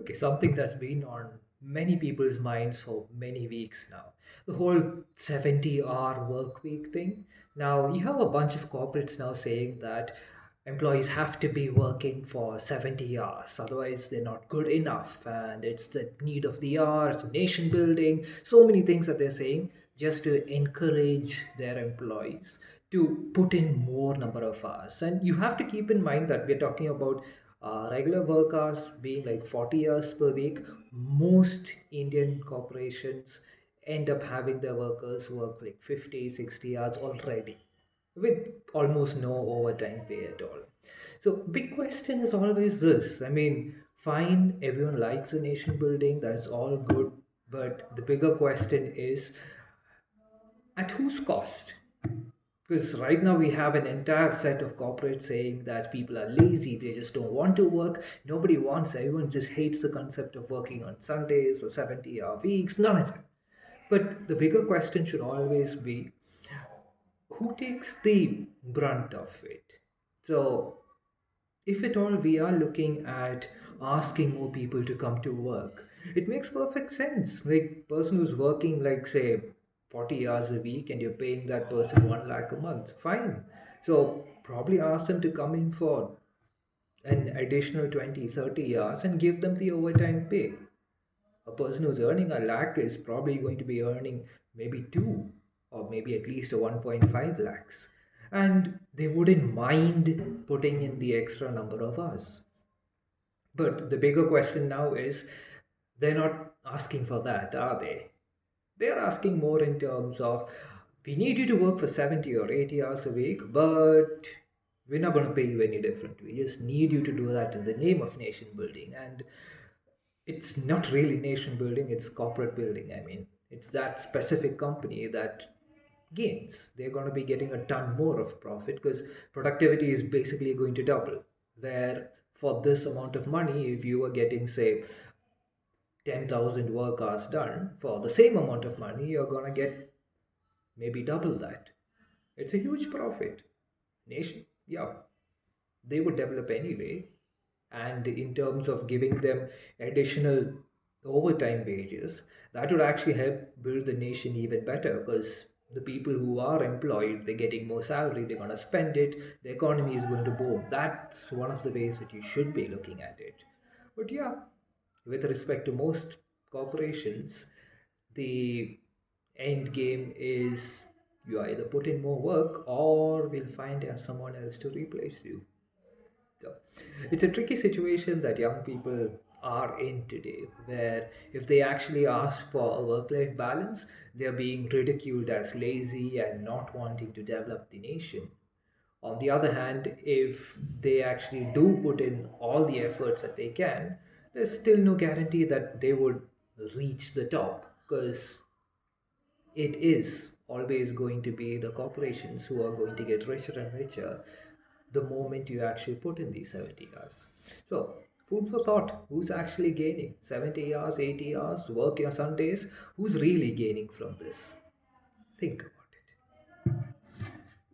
Okay, something that's been on many people's minds for many weeks now. The whole 70-hour work week thing. Now, you have a bunch of corporates now saying that employees have to be working for 70 hours, otherwise, they're not good enough. And it's the need of the hour, it's nation building, so many things that they're saying just to encourage their employees to put in more number of hours. And you have to keep in mind that we're talking about regular work hours being like 40 hours per week. Most Indian corporations end up having their workers work like 50, 60 hours already with almost no overtime pay at all. So big question is always this. I mean, fine, everyone likes a nation building, that's all good. But the bigger question is, at whose cost? Because right now we have an entire set of corporates saying that people are lazy, they just don't want to work. Nobody wants, everyone just hates the concept of working on Sundays or 70-hour weeks, none of it. But the bigger question should always be, who takes the brunt of it? So, if at all we are looking at asking more people to come to work, it makes perfect sense. Like person who's working like say 40 hours a week and you're paying that person 1 lakh a month, fine. So probably ask them to come in for an additional 20, 30 hours and give them the overtime pay. A person who's earning a lakh is probably going to be earning maybe two or maybe at least a 1.5 lakhs. And they wouldn't mind putting in the extra number of hours. But the bigger question now is they're not asking for that, are they? They're asking more in terms of we need you to work for 70 or 80 hours a week, but we're not going to pay you any different. We just need you to do that in the name of nation building. And it's not really nation building, it's corporate building. I mean, it's that specific company that gains. They're going to be getting a ton more of profit because productivity is basically going to double. Where for this amount of money, if you were getting, say, 10,000 work hours done, for the same amount of money, you're going to get maybe double that. It's a huge profit. Nation, yeah, they would develop anyway. And in terms of giving them additional overtime wages, that would actually help build the nation even better because the people who are employed, they're getting more salary, they're going to spend it, the economy is going to boom. That's one of the ways that you should be looking at it. But yeah, with respect to most corporations, the end game is you either put in more work or we'll find someone else to replace you. So it's a tricky situation that young people are in today, where if they actually ask for a work life balance, they're being ridiculed as lazy and not wanting to develop the nation. On the other hand, if they actually do put in all the efforts that they can, there's still no guarantee that they would reach the top because it is always going to be the corporations who are going to get richer and richer the moment you actually put in these 70 hours. So, food for thought, who's actually gaining? 70 hours, 80 hours, work your Sundays, who's really gaining from this? Think.